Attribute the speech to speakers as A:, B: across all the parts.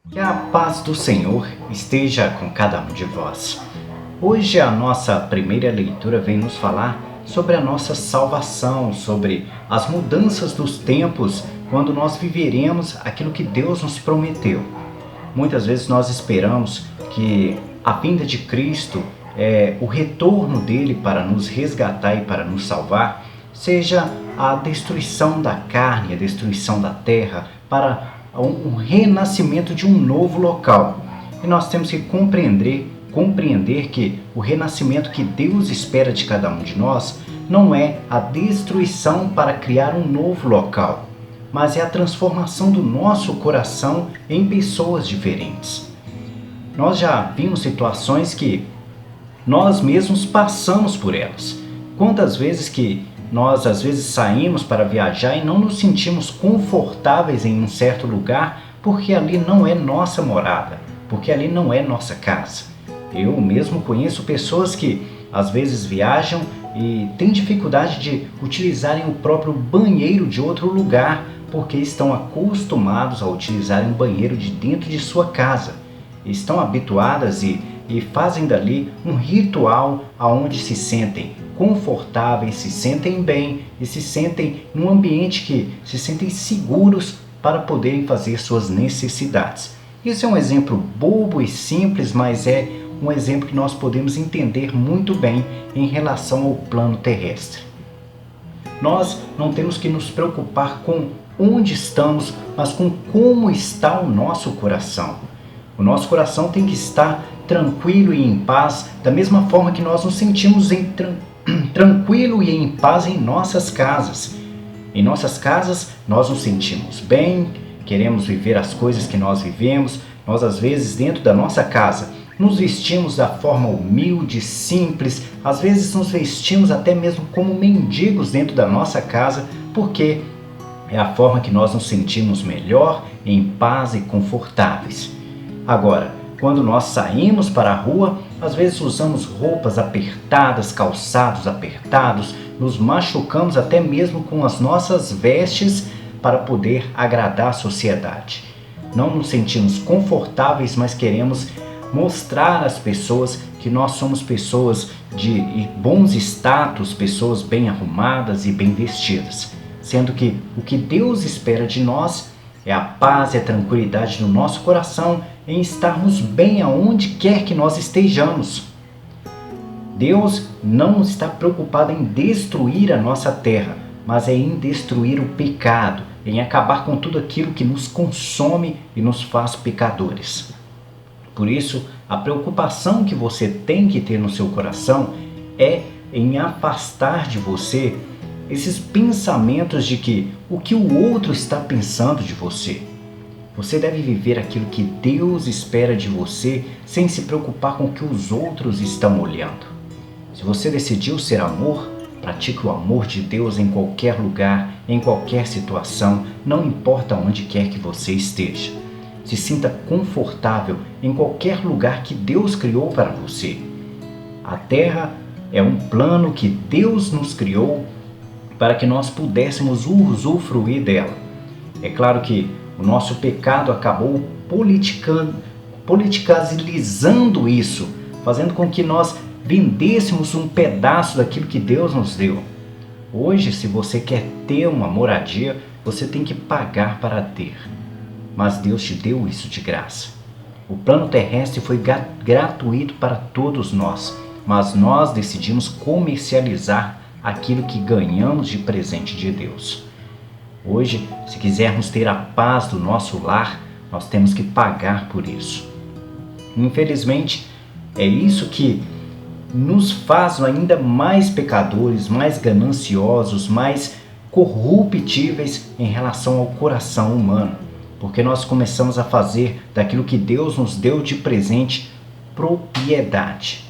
A: Que a paz do Senhor esteja com cada um de vós. Hoje a nossa primeira leitura vem nos falar sobre a nossa salvação, sobre as mudanças dos tempos, quando nós viveremos aquilo que Deus nos prometeu. Muitas vezes nós esperamos que a vinda de Cristo, o retorno dele para nos resgatar e para nos salvar, seja a destruição da carne, a destruição da terra, para um renascimento de um novo local. E nós temos que compreender que o renascimento que Deus espera de cada um de nós não é a destruição para criar um novo local, mas é a transformação do nosso coração em pessoas diferentes. Nós já vimos situações que nós mesmos passamos por elas. Quantas vezes que nós às vezes saímos para viajar e não nos sentimos confortáveis em um certo lugar porque ali não é nossa morada, porque ali não é nossa casa. Eu mesmo conheço pessoas que às vezes viajam e têm dificuldade de utilizarem o próprio banheiro de outro lugar porque estão acostumados a utilizarem um banheiro de dentro de sua casa. Estão habituadas e fazem dali um ritual aonde se sentem confortáveis, se sentem bem e se sentem num ambiente que se sentem seguros para poderem fazer suas necessidades. Isso é um exemplo bobo e simples, mas é um exemplo que nós podemos entender muito bem em relação ao plano terrestre. Nós não temos que nos preocupar com onde estamos, mas com como está o nosso coração. O nosso coração tem que estar tranquilo e em paz, da mesma forma que nós nos sentimos tranquilo e em paz em nossas casas. Em nossas casas nós nos sentimos bem, queremos viver as coisas que nós vivemos. Nós às vezes dentro da nossa casa nos vestimos da forma humilde, simples, às vezes nos vestimos até mesmo como mendigos dentro da nossa casa, porque é a forma que nós nos sentimos melhor, em paz e confortáveis. Agora, quando nós saímos para a rua, às vezes usamos roupas apertadas, calçados apertados, nos machucamos até mesmo com as nossas vestes para poder agradar a sociedade. Não nos sentimos confortáveis, mas queremos mostrar às pessoas que nós somos pessoas de bons status, pessoas bem arrumadas e bem vestidas. Sendo que o que Deus espera de nós é a paz e a tranquilidade no nosso coração em estarmos bem aonde quer que nós estejamos. Deus não está preocupado em destruir a nossa terra, mas é em destruir o pecado, em acabar com tudo aquilo que nos consome e nos faz pecadores. Por isso, a preocupação que você tem que ter no seu coração é em afastar de você esses pensamentos de que o que o outro está pensando de você. Você deve viver aquilo que Deus espera de você sem se preocupar com o que os outros estão olhando. Se você decidiu ser amor, pratique o amor de Deus em qualquer lugar, em qualquer situação, não importa onde quer que você esteja. Se sinta confortável em qualquer lugar que Deus criou para você. A Terra é um plano que Deus nos criou para que nós pudéssemos usufruir dela. É claro que o nosso pecado acabou politicalizando isso, fazendo com que nós vendêssemos um pedaço daquilo que Deus nos deu. Hoje, se você quer ter uma moradia, você tem que pagar para ter. Mas Deus te deu isso de graça. O plano terrestre foi gratuito para todos nós, mas nós decidimos comercializar aquilo que ganhamos de presente de Deus. Hoje, se quisermos ter a paz do nosso lar, nós temos que pagar por isso. Infelizmente, é isso que nos faz ainda mais pecadores, mais gananciosos, mais corruptíveis em relação ao coração humano, porque nós começamos a fazer daquilo que Deus nos deu de presente propriedade.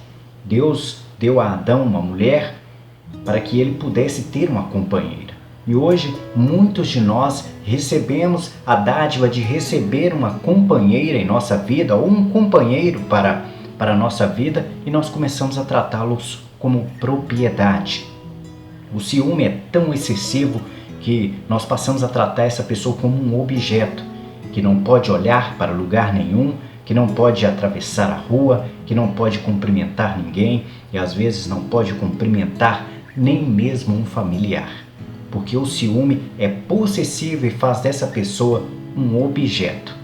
A: Deus deu a Adão uma mulher para que ele pudesse ter uma companheira. E hoje, muitos de nós recebemos a dádiva de receber uma companheira em nossa vida, ou um companheiro para a nossa vida, e nós começamos a tratá-los como propriedade. O ciúme é tão excessivo que nós passamos a tratar essa pessoa como um objeto, que não pode olhar para lugar nenhum, que não pode atravessar a rua, que não pode cumprimentar ninguém e às vezes não pode cumprimentar nem mesmo um familiar. Porque o ciúme é possessivo e faz dessa pessoa um objeto.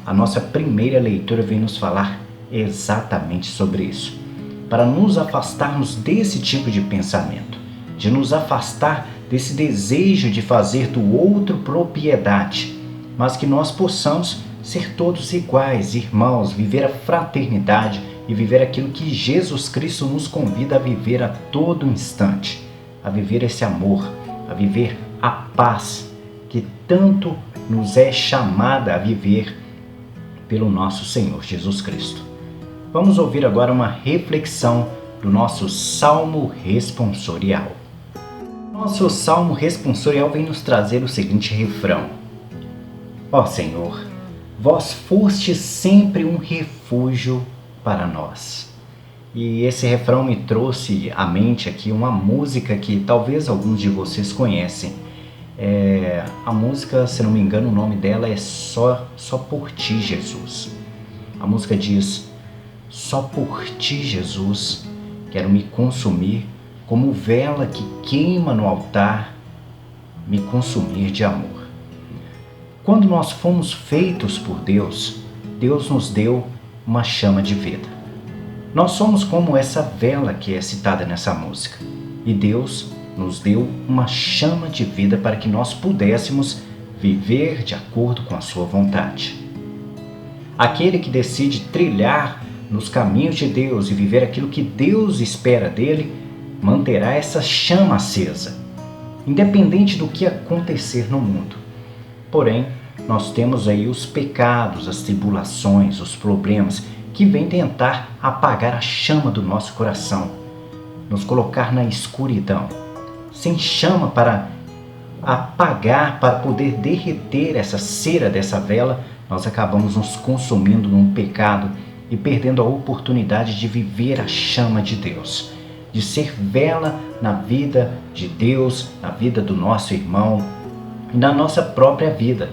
A: A nossa primeira leitura vem nos falar exatamente sobre isso. Para nos afastarmos desse tipo de pensamento, de nos afastar desse desejo de fazer do outro propriedade, mas que nós possamos ser todos iguais, irmãos, viver a fraternidade e viver aquilo que Jesus Cristo nos convida a viver a todo instante, a viver esse amor, a viver a paz que tanto nos é chamada a viver pelo nosso Senhor Jesus Cristo. Vamos ouvir agora uma reflexão do nosso Salmo Responsorial. Nosso Salmo Responsorial vem nos trazer o seguinte refrão: Ó Senhor, vós fostes sempre um refúgio para nós. E esse refrão me trouxe à mente aqui uma música que talvez alguns de vocês conhecem. A música, se não me engano, o nome dela é Só por Ti, Jesus. A música diz: Só por Ti, Jesus, quero me consumir, como vela que queima no altar, me consumir de amor. Quando nós fomos feitos por Deus, Deus nos deu uma chama de vida. Nós somos como essa vela que é citada nessa música. E Deus nos deu uma chama de vida para que nós pudéssemos viver de acordo com a sua vontade. Aquele que decide trilhar nos caminhos de Deus e viver aquilo que Deus espera dele, manterá essa chama acesa, independente do que acontecer no mundo. Porém, nós temos aí os pecados, as tribulações, os problemas que vêm tentar apagar a chama do nosso coração, nos colocar na escuridão, sem chama para apagar, para poder derreter essa cera dessa vela. Nós acabamos nos consumindo num pecado e perdendo a oportunidade de viver a chama de Deus, de ser vela na vida de Deus, na vida do nosso irmão e na nossa própria vida.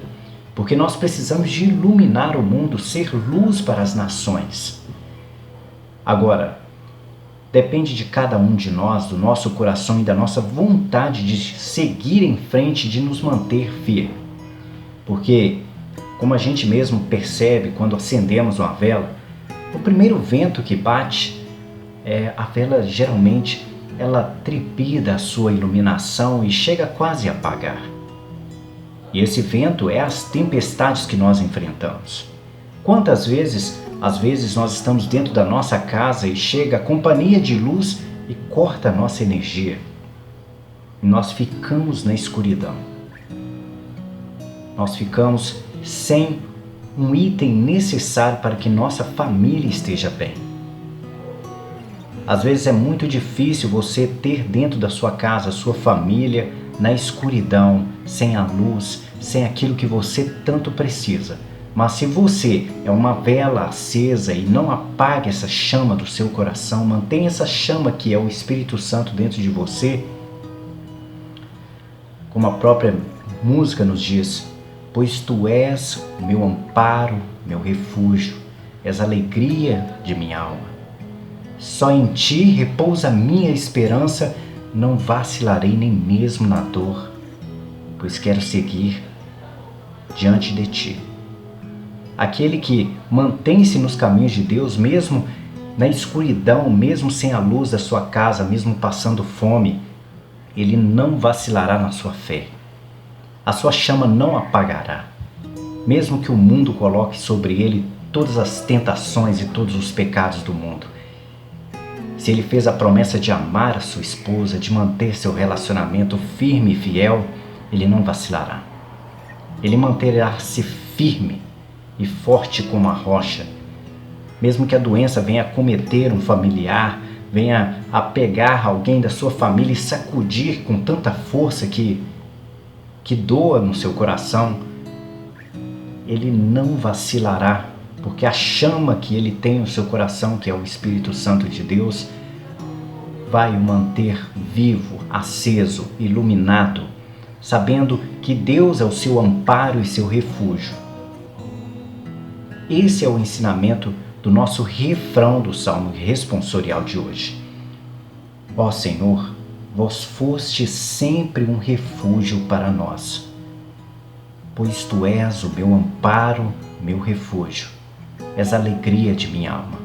A: Porque nós precisamos de iluminar o mundo, ser luz para as nações. Agora, depende de cada um de nós, do nosso coração e da nossa vontade de seguir em frente, de nos manter firme. Porque, como a gente mesmo percebe quando acendemos uma vela, o primeiro vento que bate, a vela geralmente ela trepida a sua iluminação e chega quase a apagar. E esse vento é as tempestades que nós enfrentamos. Quantas vezes, às vezes nós estamos dentro da nossa casa e chega a companhia de luz e corta a nossa energia. E nós ficamos na escuridão. Nós ficamos sem um item necessário para que nossa família esteja bem. Às vezes é muito difícil você ter dentro da sua casa a sua família na escuridão, sem a luz, sem aquilo que você tanto precisa. Mas se você é uma vela acesa e não apaga essa chama do seu coração, mantém essa chama que é o Espírito Santo dentro de você, como a própria música nos diz: pois tu és o meu amparo, meu refúgio, és a alegria de minha alma. Só em ti repousa a minha esperança, não vacilarei nem mesmo na dor, pois quero seguir diante de ti. Aquele que mantém-se nos caminhos de Deus, mesmo na escuridão, mesmo sem a luz da sua casa, mesmo passando fome, ele não vacilará na sua fé. A sua chama não apagará, mesmo que o mundo coloque sobre ele todas as tentações e todos os pecados do mundo. Se ele fez a promessa de amar a sua esposa, de manter seu relacionamento firme e fiel, ele não vacilará. Ele manterá-se firme e forte como a rocha. Mesmo que a doença venha acometer um familiar, venha a pegar alguém da sua família e sacudir com tanta força que doa no seu coração, ele não vacilará, porque a chama que ele tem no seu coração, que é o Espírito Santo de Deus, vai o manter vivo, aceso, iluminado, sabendo que Deus é o seu amparo e seu refúgio. Esse é o ensinamento do nosso refrão do Salmo responsorial de hoje. Ó Senhor, vós foste sempre um refúgio para nós, pois Tu és o meu amparo, meu refúgio, és a alegria de minha alma.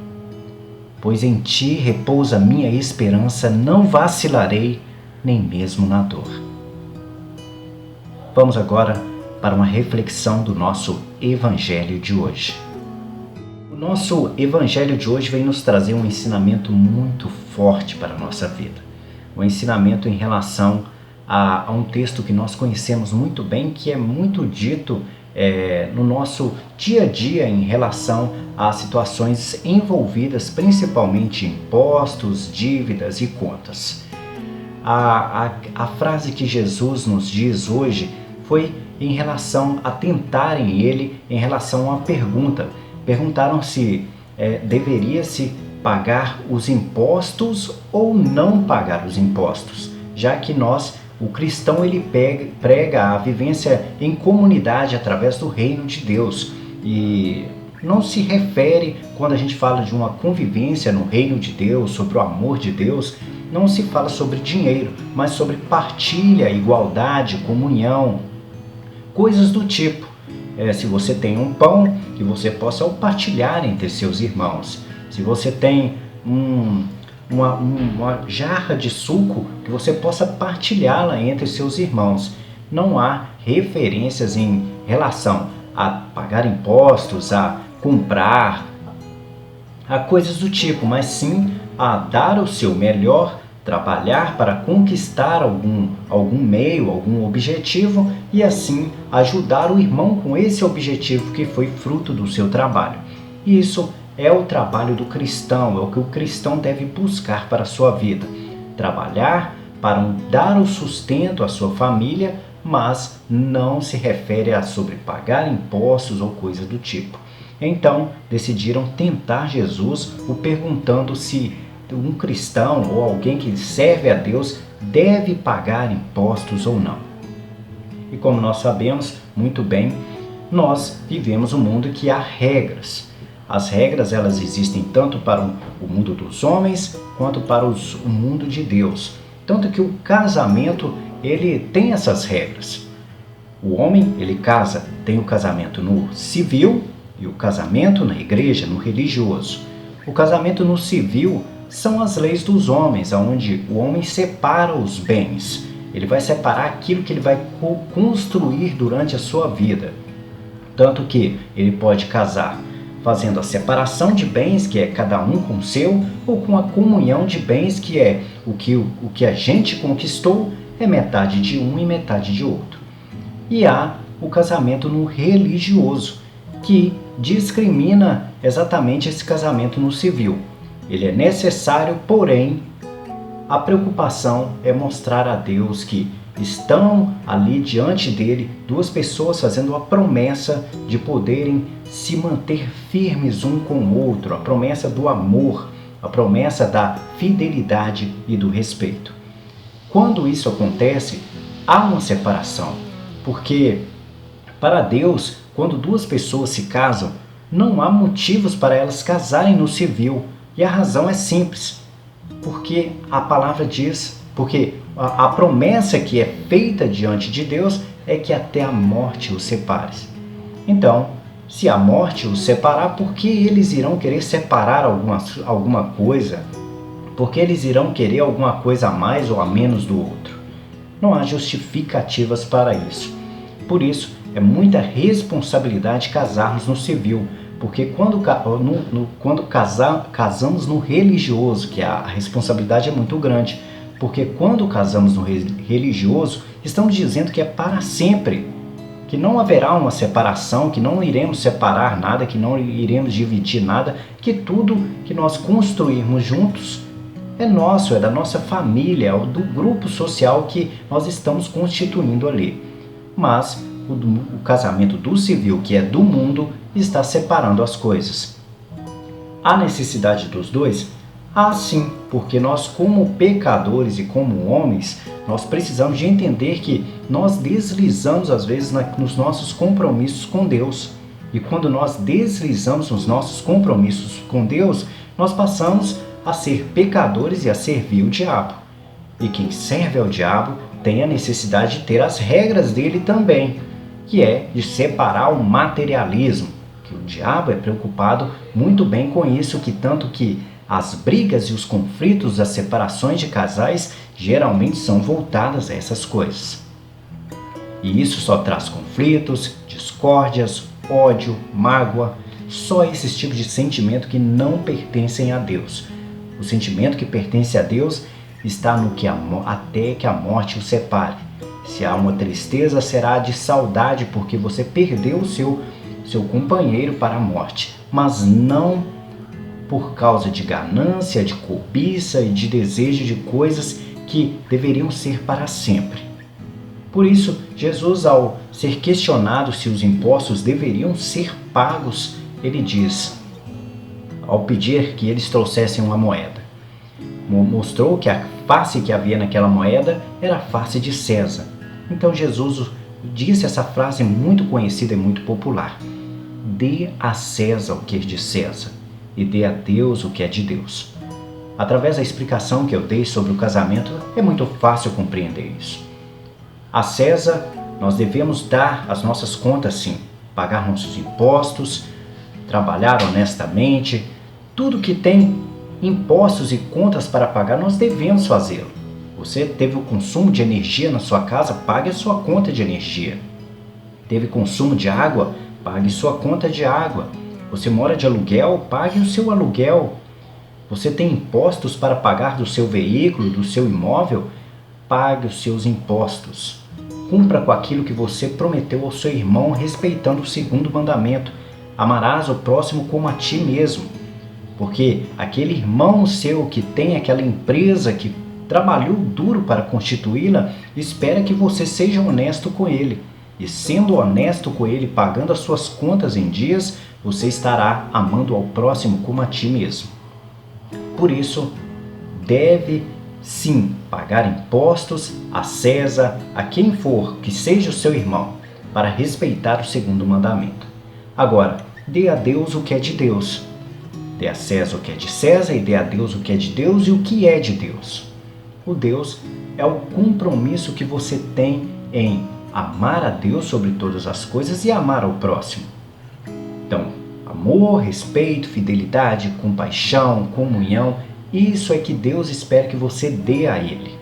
A: Pois em Ti repousa minha esperança, não vacilarei, nem mesmo na dor. Vamos agora para uma reflexão do nosso Evangelho de hoje. O nosso Evangelho de hoje vem nos trazer um ensinamento muito forte para a nossa vida. Um ensinamento em relação a um texto que nós conhecemos muito bem, que é muito dito no nosso dia a dia em relação a situações envolvidas principalmente em impostos, dívidas e contas. A frase que Jesus nos diz hoje foi em relação a tentarem Ele, em relação a uma pergunta. Perguntaram se deveria-se pagar os impostos ou não pagar os impostos, já que o cristão, ele prega a vivência em comunidade através do reino de Deus. E não se refere, quando a gente fala de uma convivência no reino de Deus, sobre o amor de Deus, não se fala sobre dinheiro, mas sobre partilha, igualdade, comunhão, coisas do tipo. Se você tem um pão, que você possa partilhar entre seus irmãos. Se você tem uma jarra de suco, que você possa partilhá-la entre seus irmãos. Não há referências em relação a pagar impostos, a comprar, a coisas do tipo, mas sim a dar o seu melhor, trabalhar para conquistar algum meio, algum objetivo e assim ajudar o irmão com esse objetivo que foi fruto do seu trabalho. Isso é o trabalho do cristão, é o que o cristão deve buscar para a sua vida. Trabalhar para dar o sustento à sua família, mas não se refere a sobre pagar impostos ou coisa do tipo. Então, decidiram tentar Jesus, o perguntando se um cristão ou alguém que serve a Deus deve pagar impostos ou não. E como nós sabemos muito bem, nós vivemos um mundo que há regras. As regras, elas existem tanto para o mundo dos homens quanto para o mundo de Deus. Tanto que o casamento, ele tem essas regras. O homem, ele casa, tem o casamento no civil e o casamento na igreja, no religioso. O casamento no civil são as leis dos homens, onde o homem separa os bens. Ele vai separar aquilo que ele vai construir durante a sua vida. Tanto que ele pode casar fazendo a separação de bens, que é cada um com o seu, ou com a comunhão de bens, que é o que a gente conquistou, é metade de um e metade de outro. E há o casamento no religioso, que discrimina exatamente esse casamento no civil. Ele é necessário, porém, a preocupação é mostrar a Deus que estão ali diante dele duas pessoas fazendo a promessa de poderem se manter firmes um com o outro, a promessa do amor, a promessa da fidelidade e do respeito. Quando isso acontece, há uma separação, porque para Deus, quando duas pessoas se casam, não há motivos para elas casarem no civil, e a razão é simples, porque a palavra diz, porque a promessa que é feita diante de Deus é que até a morte os separe. Então, se a morte os separar, por que eles irão querer separar alguma coisa? Por que eles irão querer alguma coisa a mais ou a menos do outro? Não há justificativas para isso. Por isso, é muita responsabilidade casarmos no civil, porque quando casamos no religioso, que a responsabilidade é muito grande, porque quando casamos no religioso, estamos dizendo que é para sempre, que não haverá uma separação, que não iremos separar nada, que não iremos dividir nada, que tudo que nós construirmos juntos é nosso, é da nossa família, é do grupo social que nós estamos constituindo ali. Mas o casamento do civil, que é do mundo, está separando as coisas. Há necessidade dos dois? Ah, sim, porque nós como pecadores e como homens, nós precisamos de entender que nós deslizamos às vezes nos nossos compromissos com Deus. E quando nós deslizamos nos nossos compromissos com Deus, nós passamos a ser pecadores e a servir o diabo. E quem serve ao diabo tem a necessidade de ter as regras dele também, que é de separar o materialismo, que o diabo é preocupado muito bem com isso, que tanto que as brigas e os conflitos, as separações de casais geralmente são voltadas a essas coisas. E isso só traz conflitos, discórdias, ódio, mágoa, só esses tipos de sentimento que não pertencem a Deus. O sentimento que pertence a Deus está no que até que a morte o separe. Se há uma tristeza, será de saudade porque você perdeu o seu companheiro para a morte, mas não por causa de ganância, de cobiça e de desejo de coisas que deveriam ser para sempre. Por isso, Jesus, ao ser questionado se os impostos deveriam ser pagos, ele diz, ao pedir que eles trouxessem uma moeda, mostrou que a face que havia naquela moeda era a face de César. Então Jesus disse essa frase muito conhecida e muito popular: dê a César o que é de César e dê a Deus o que é de Deus. Através da explicação que eu dei sobre o casamento, é muito fácil compreender isso. A César, nós devemos dar as nossas contas sim, pagar nossos impostos, trabalhar honestamente, tudo que tem impostos e contas para pagar, nós devemos fazê-lo. Você teve o consumo de energia na sua casa, pague a sua conta de energia. Teve consumo de água, pague sua conta de água. Você mora de aluguel, pague o seu aluguel. Você tem impostos para pagar do seu veículo, do seu imóvel, pague os seus impostos. Cumpra com aquilo que você prometeu ao seu irmão, respeitando o segundo mandamento: amarás o próximo como a ti mesmo. Porque aquele irmão seu que tem aquela empresa, que trabalhou duro para constituí-la, espera que você seja honesto com ele. E sendo honesto com ele, pagando as suas contas em dias, você estará amando ao próximo como a ti mesmo. Por isso, deve sim pagar impostos a César, a quem for que seja o seu irmão, para respeitar o segundo mandamento. Agora, dê a Deus o que é de Deus. Dê a César o que é de César e dê a Deus o que é de Deus e o que é de Deus. O Deus é o compromisso que você tem em amar a Deus sobre todas as coisas e amar ao próximo. Então, amor, respeito, fidelidade, compaixão, comunhão, isso é que Deus espera que você dê a Ele.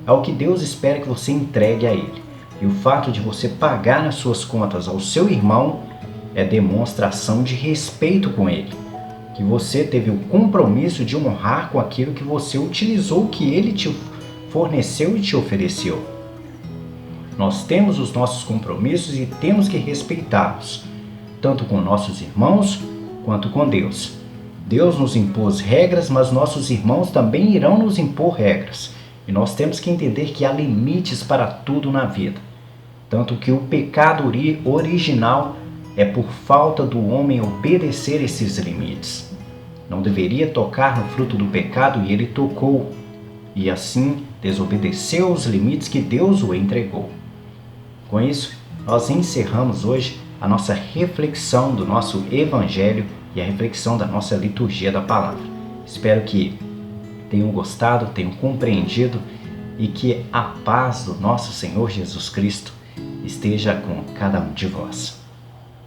A: É o que Deus espera que você entregue a Ele. E o fato de você pagar as suas contas ao seu irmão é demonstração de respeito com Ele. Que você teve o compromisso de honrar com aquilo que você utilizou, que Ele te forneceu e te ofereceu. Nós temos os nossos compromissos e temos que respeitá-los, tanto com nossos irmãos quanto com Deus. Deus nos impôs regras, mas nossos irmãos também irão nos impor regras. E nós temos que entender que há limites para tudo na vida. Tanto que o pecado original é por falta do homem obedecer esses limites. Não deveria tocar no fruto do pecado e ele tocou. E assim desobedeceu os limites que Deus o entregou. Com isso, nós encerramos hoje a nossa reflexão do nosso Evangelho e a reflexão da nossa liturgia da palavra. Espero que tenham gostado, tenham compreendido e que a paz do nosso Senhor Jesus Cristo esteja com cada um de vós.